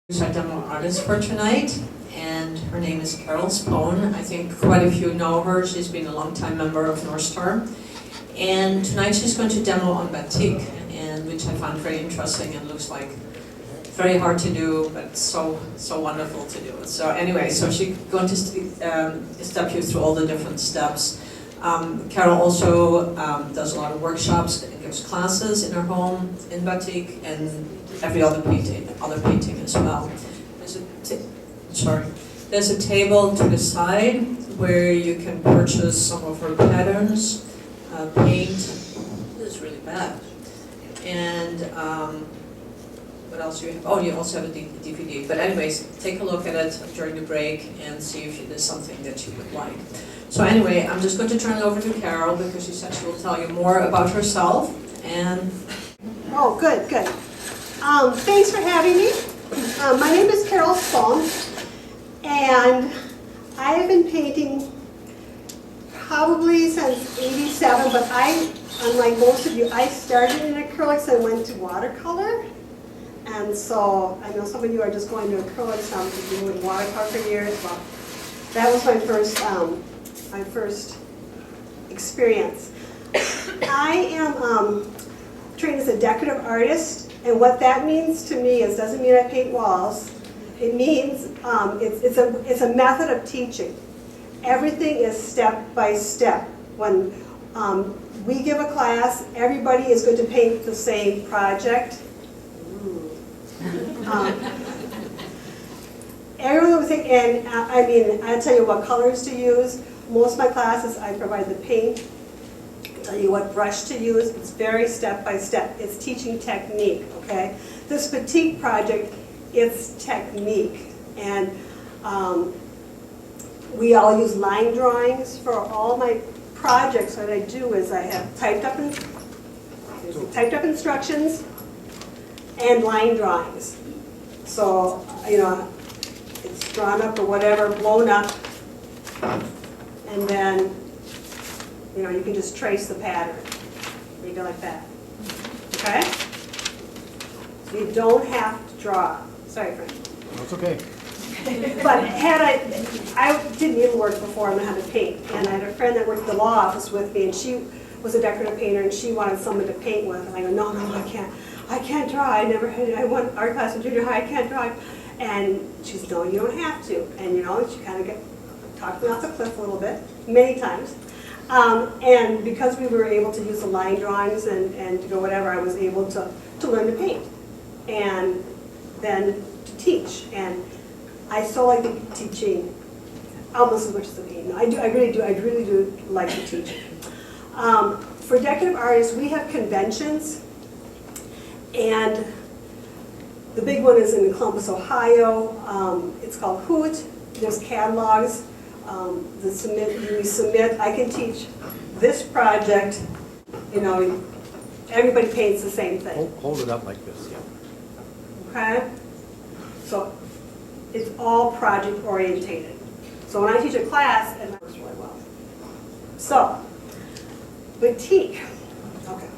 Our demo artist for tonight, and her name is Carol Spohn. I think quite a few know her. She's been a long-time member of North Star. And tonight she's going to demo on Batik, and which I found very interesting and looks like very hard to do, but so wonderful to do. So anyway, so she's going to step you through all the different steps. Carol also does a lot of workshops and gives classes in her home in Batik and every other painting as well. There's a table to the side where you can purchase some of her patterns, paint. This is really bad. And what else do you have? Oh, you also have a DVD. But anyways, take a look at it during the break and see if it is something that you would like. So anyway, I'm just going to turn it over to Carol because she said she will tell you more about herself. And oh, good. Thanks for having me. My name is Carol Spohn, and I have been painting probably since '87, but unlike most of you, I started in acrylics and went to watercolor. And so I know some of you are just going to acrylics, some of you doing watercolor for years. Well, that was my first experience. I am trained as a decorative artist. And what that means to me is, doesn't mean I paint walls. It means it's a method of teaching. Everything is step by step. When we give a class, everybody is going to paint the same project. Everyone will think, and I'll tell you what colors to use. Most of my classes, I provide the paint. Tell you what brush to use. It's very step by step. It's teaching technique, okay? This Batik project, it's technique. And we all use line drawings for all my projects. What I do is I have typed up instructions and line drawings. So, it's drawn up or whatever, blown up, and then you can just trace the pattern. You go like that. Okay? So you don't have to draw. Sorry, friend. That's okay. But I didn't even work before I knew how to paint. And I had a friend that worked at the law office with me, and she was a decorative painter, and she wanted someone to paint with. And I go, no, I can't draw. I went art class in junior high, I can't draw. And she said, no, you don't have to. And she kind of talked me off the cliff a little bit, many times. And because we were able to use the line drawings and to go whatever, I was able to learn to paint and then to teach. And I still like the teaching almost as much as the painting. I really do like to teach. For decorative artists, we have conventions, and the big one is in Columbus, Ohio. It's called Hoot. There's catalogs. We submit. I can teach this project. Everybody paints the same thing. Hold it up like this, yeah. Okay? So it's all project orientated. So when I teach a class, it works really well. So, Batik. Okay.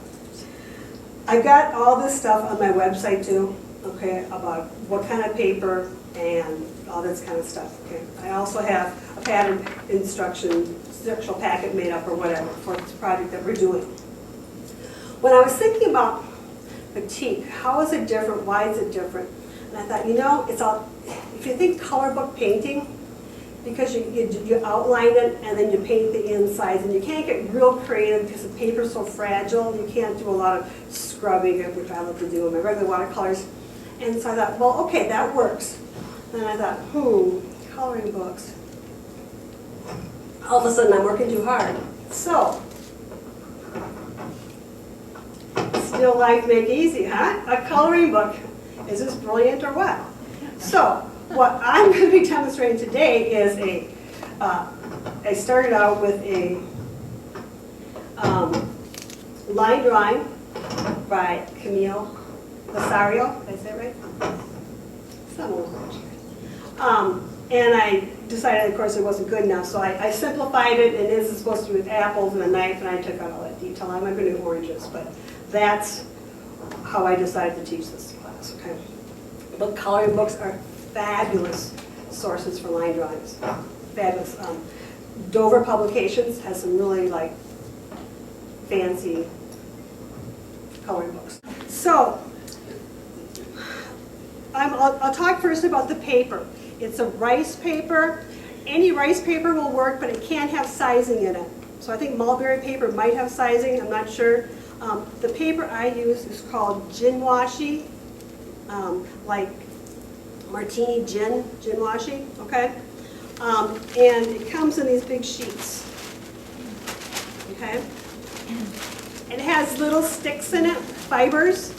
I've got all this stuff on my website too, okay, about what kind of paper and all this kind of stuff, okay. I also have a pattern instructional packet made up or whatever for this project that we're doing. When I was thinking about Batik, how is it different, why is it different? And I thought, it's all, if you think color book painting, because you outline it and then you paint the insides, and you can't get real creative because the paper's so fragile, you can't do a lot of scrubbing, which I love to do in my regular watercolors. And so I thought, well, okay, that works. Then I thought, coloring books. All of a sudden, I'm working too hard. So, still life make easy, huh? A coloring book. Is this brilliant or what? So, what I'm going to be demonstrating today is I started out with a line drawing by Camille Lasario. Did I say it right? And I decided, of course, it wasn't good enough, so I simplified it, and this is supposed to be with apples and a knife, and I took out all that detail. I'm not going to do oranges, but that's how I decided to teach this class, okay? But coloring books are fabulous sources for line drawings. Fabulous. Dover Publications has some really like fancy coloring books. So, I'll talk first about the paper. It's a rice paper. Any rice paper will work, but it can't have sizing in it. So I think mulberry paper might have sizing, I'm not sure. The paper I use is called gin washi, like martini gin washi, okay? And it comes in these big sheets, okay? It has little sticks in it, fibers.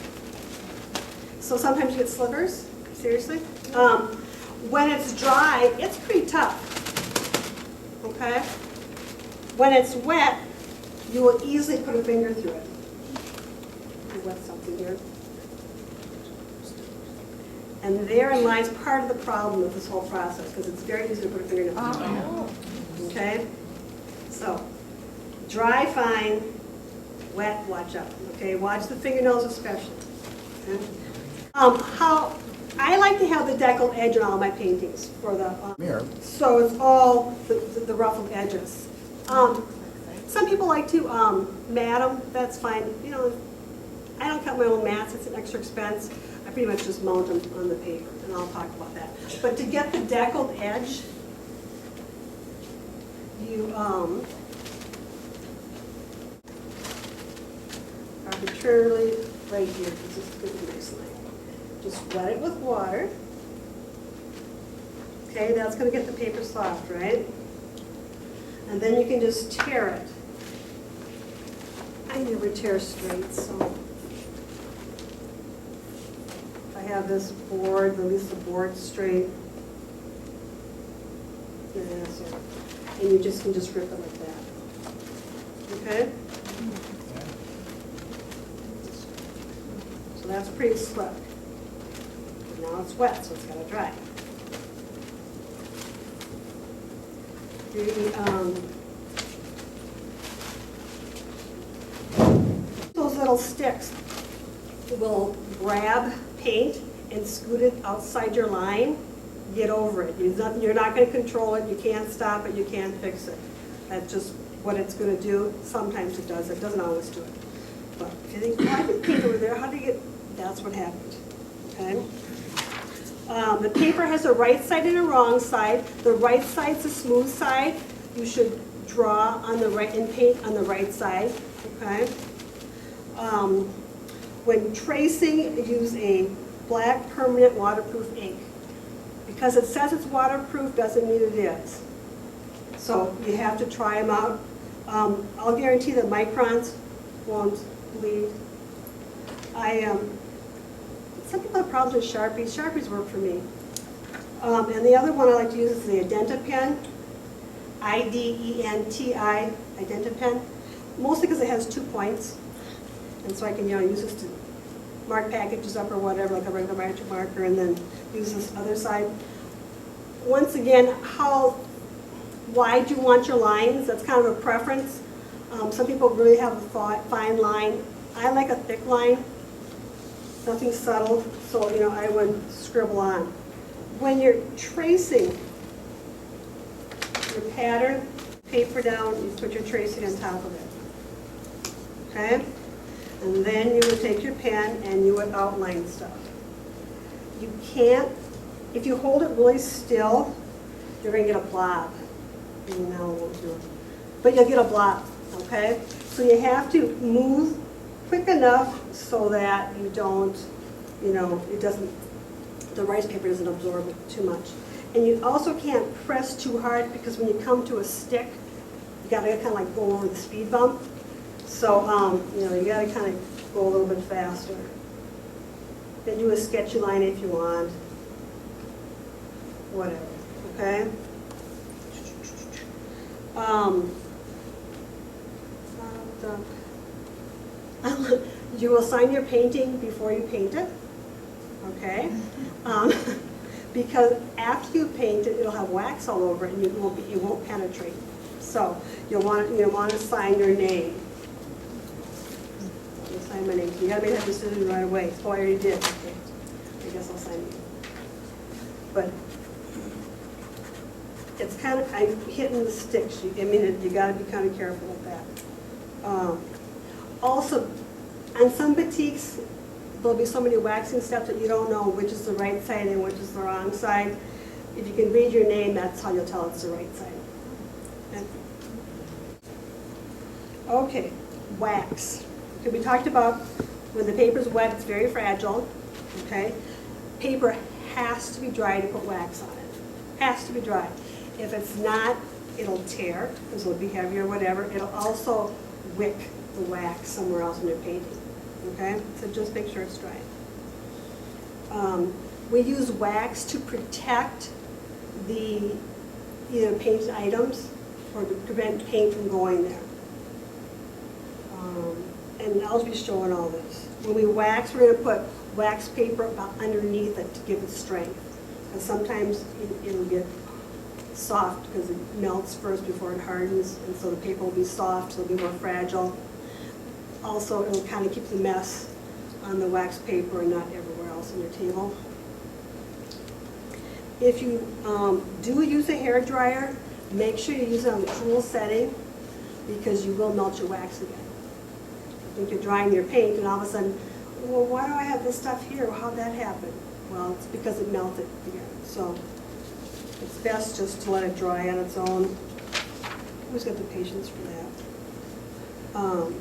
So sometimes you get slivers, seriously. When it's dry, it's pretty tough, okay? When it's wet, you will easily put a finger through it. I wet something here. And therein lies part of the problem with this whole process, because it's very easy to put a finger in it. Okay? So, dry, fine, wet, watch out. Okay, watch the fingernails especially. Okay? How I like to have the deckled edge on all my paintings for the Mirror. so it's all the ruffled edges. Some people like to mat them. That's fine. You know, I don't cut my own mats. It's an extra expense. I pretty much just mount them on the paper, and I'll talk about that. But to get the deckled edge, you arbitrarily right here. This is going to be nice line. Just wet it with water. Okay, that's going to get the paper soft, right? And then you can just tear it. I never tear straight, so if I have this board, at least the board's straight. Yeah, so, and you just can just rip it like that. Okay? So that's pretty slick. Now it's wet, so it's got to dry. Those little sticks will grab paint and scoot it outside your line. Get over it. You're not going to control it. You can't stop it. You can't fix it. That's just what it's going to do. Sometimes it does. It doesn't always do it. But if you think, oh, I can paint over there, how do you get? That's what happened. Okay. The paper has a right side and a wrong side. The right side's the smooth side. You should draw on the right and paint on the right side. Okay. When tracing, use a black permanent waterproof ink. Because it says it's waterproof doesn't mean it is. So you have to try them out. I'll guarantee that microns won't bleed. Some people have problems with Sharpies. Sharpies work for me. And the other one I like to use is the Identa pen. I-D-E-N-T-I, Identa pen. Mostly because it has 2 points. And so I can use this to mark packages up or whatever, like a regular magic marker, and then use this other side. Once again, how wide you want your lines, that's kind of a preference. Some people really have a fine line. I like a thick line. Nothing subtle, so I would scribble on. When you're tracing your pattern, paper down, you put your tracing on top of it. Okay? And then you would take your pen and you would outline stuff. You can't, if you hold it really still, you're going to get a blob. No, it won't do it. But you'll get a blob, okay? So you have to move quick enough so that you don't, it doesn't, the rice paper doesn't absorb it too much. And you also can't press too hard because when you come to a stick, you got to kind of like go over the speed bump. So, you got to kind of go a little bit faster. Then do a sketchy line if you want. Whatever, okay? You will sign your painting before you paint it, okay? Because after you paint it, it'll have wax all over it, and it won't penetrate. So you'll want to sign your name. I'll sign my name. So you got to make that decision right away. So I already did. Okay. I guess I'll sign it. but it's kind of, I'm hitting the sticks. I mean, you gotta be kind of careful with that. Also, on some batiks, there'll be so many waxing steps that you don't know which is the right side and which is the wrong side. If you can read your name, that's how you'll tell it's the right side. Okay, wax. Okay, we talked about when the paper's wet, it's very fragile, okay? Paper has to be dry to put wax on it. Has to be dry. If it's not, it'll tear, because it'll be heavy or whatever. It'll also wick the wax somewhere else in your painting, okay? So just make sure it's dry. We use wax to protect the either painted items or to prevent paint from going there. And I'll be showing all this. When we wax, we're going to put wax paper about underneath it to give it strength. Because sometimes it'll get soft because it melts first before it hardens, and so the paper will be soft, so it'll be more fragile. Also, it'll kind of keep the mess on the wax paper and not everywhere else on your table. If you do use a hair dryer, make sure you use it on the cool setting because you will melt your wax again. I think you're drying your paint and all of a sudden, well, why do I have this stuff here? Well, how'd that happen? Well, it's because it melted again. So it's best just to let it dry on its own. Who's got the patience for that?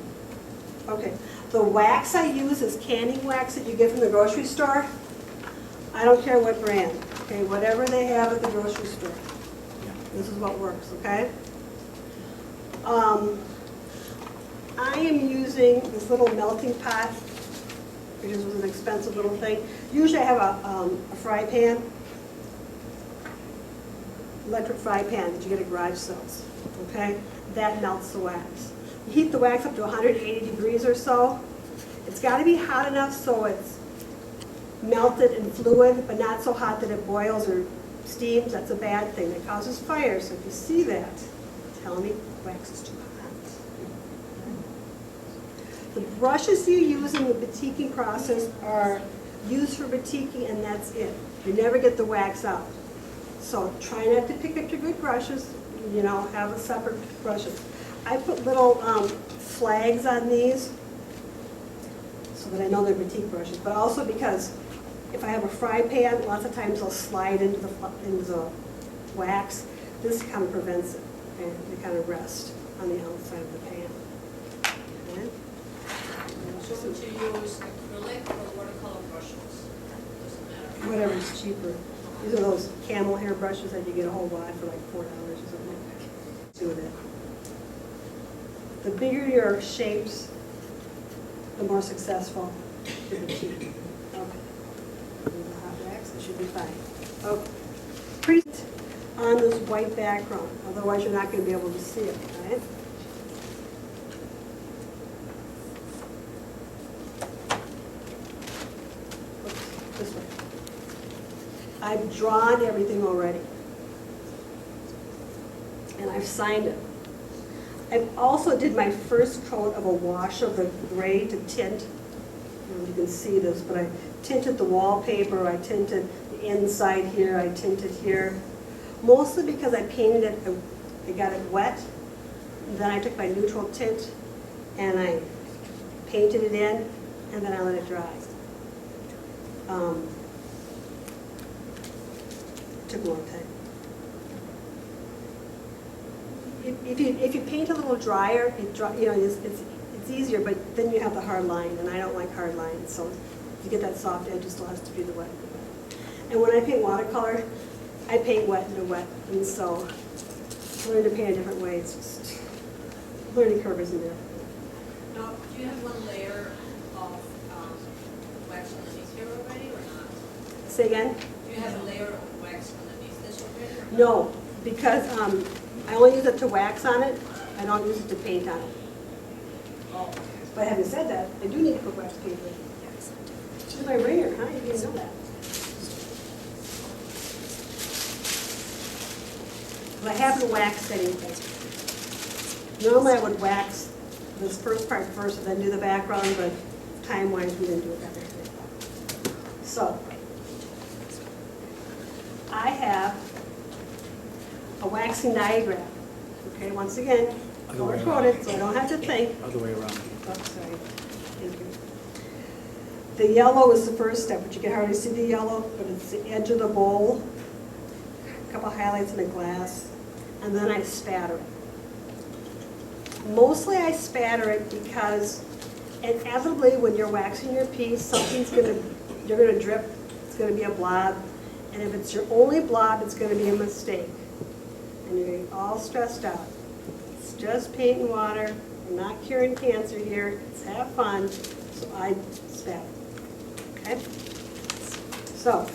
Okay, the wax I use is canning wax that you get from the grocery store. I don't care what brand, okay, whatever they have at the grocery store. This is what works, okay? I am using this little melting pot, which is an expensive little thing. Usually I have a fry pan, electric fry pan that you get at garage sales, okay? That melts the wax. You heat the wax up to 180 degrees or so. It's got to be hot enough so it's melted and fluid, but not so hot that it boils or steams. That's a bad thing. It causes fire. So if you see that, tell me wax is too hot. The brushes you use in the batiking process are used for batiking, and that's it. You never get the wax out. So try not to pick up your good brushes. You know, have a separate brushes. I put little flags on these so that I know they're batik brushes, but also because if I have a fry pan, lots of times they'll slide into the wax. This kind of prevents it. Okay? They kind of rest on the outside of the pan. Okay? So would you use acrylic or watercolor brushes? Doesn't matter. Whatever's cheaper. These are those camel hair brushes that you get a whole wad for like $4 or something. Do with it. The bigger your shapes, the more successful the batik. Okay. There's a hot wax. It should be fine. Okay. Pretty on this white background. Otherwise, you're not going to be able to see it. Right? This way. I've drawn everything already. And I've signed it. I also did my first coat of a wash of the gray to tint. I don't know if you can see this, but I tinted the wallpaper, I tinted the inside here, I tinted here. Mostly because I painted it, I got it wet. Then I took my neutral tint and I painted it in, and then I let it dry. Took a long time. If you paint a little drier, it's easier, but then you have the hard line, and I don't like hard lines, so you get that soft edge, it still has to be the wet. And when I paint watercolor, I paint wet into wet, and so learn to paint a different way. It's just learning curve isn't there. Now, do you have one layer of wax underneath here already or not? Say again? Do you have a layer of wax underneath this already or not? No, because I only use it to wax on it. I don't use it to paint on it. Oh, But having said that, I do need to put wax paper in. This is my ringer, huh? You didn't know that. But I haven't waxed anything. Normally I would wax this first part first and then do the background, but time-wise we didn't do it that way. So, I have a waxing diagram. Okay, once again, Other way color-coded, so I don't have to think. Other way around. Oh, sorry. Thank you. The yellow is the first step, but you can hardly see the yellow, but it's the edge of the bowl. A couple highlights in the glass, and then I spatter it. Mostly I spatter it because inevitably when you're waxing your piece, you're gonna drip, it's gonna be a blob. And if it's your only blob, it's gonna be a mistake. And you're gonna get all stressed out. It's just paint and water. We're not curing cancer here. Let's have fun. So I spatter. Okay? So,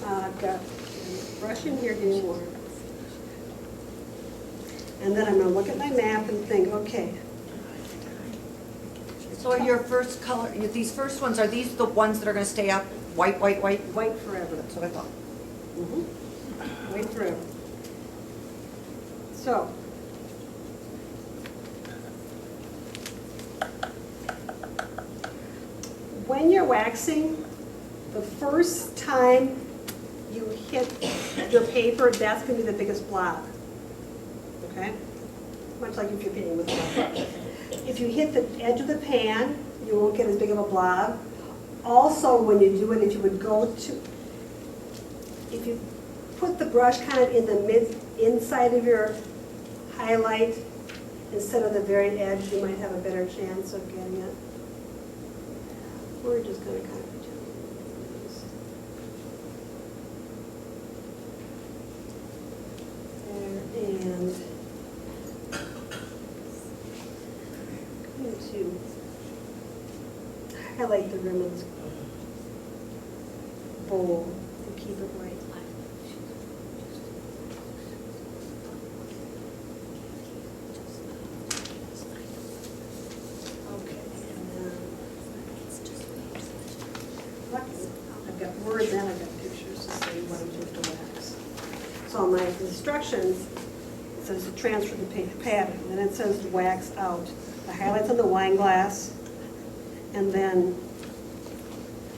I've got a brush in here getting warm. And then I'm gonna look at my map and think, okay. So are your first color, these first ones, are these the ones that are gonna stay up? White, white, white? White forever. That's what I thought. White forever. So, when you're waxing, the first time you hit your paper, that's gonna be the biggest blob. Okay? Much like if you're painting with a brush. If you hit the edge of the pan, you won't get as big of a blob. Also, when you do it, if you put the brush kind of in the inside of your highlight instead of the very edge, you might have a better chance of getting it. We're just going to kind of gently use there, and I'm going to highlight the rim of this bowl to keep it white. Okay, and then I've got words and I've got pictures to say what I'm doing to wax. So on my instructions, it says to transfer the pattern, and then it says to wax out. The highlights on the wine glass, and then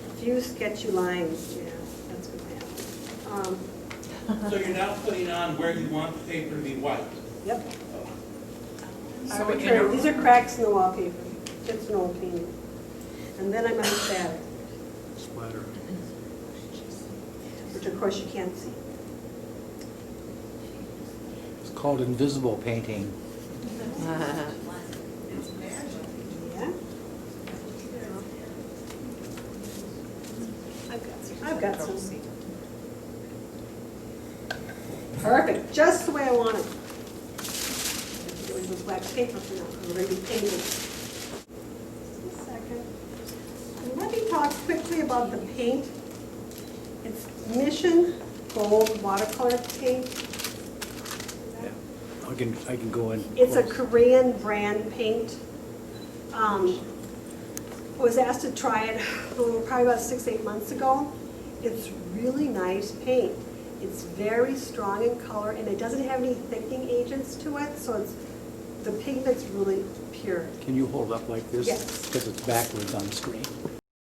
a few sketchy lines. Yeah, that's going to happen. So you're now putting on where you want the paper to be white? Yep. So Arbitrary. These are cracks in the wallpaper. It's an old painting. And then I'm going to spatter, Splatter. which of course you can't see. It's called invisible painting. Yeah. I've got some. Perfect, just the way I want it. We're just wax paper for now, we're going to be painting. Just a second. And let me talk quickly about the paint. It's Mission Gold Watercolor paint. Yeah. I can go in. It's a close. Korean brand paint. I was asked to try it probably about 6-8 months ago. It's really nice paint. It's very strong in color, and it doesn't have any thickening agents to it, so the pigment's really pure. Can you hold up like this? Yes. Because it's backwards on the screen.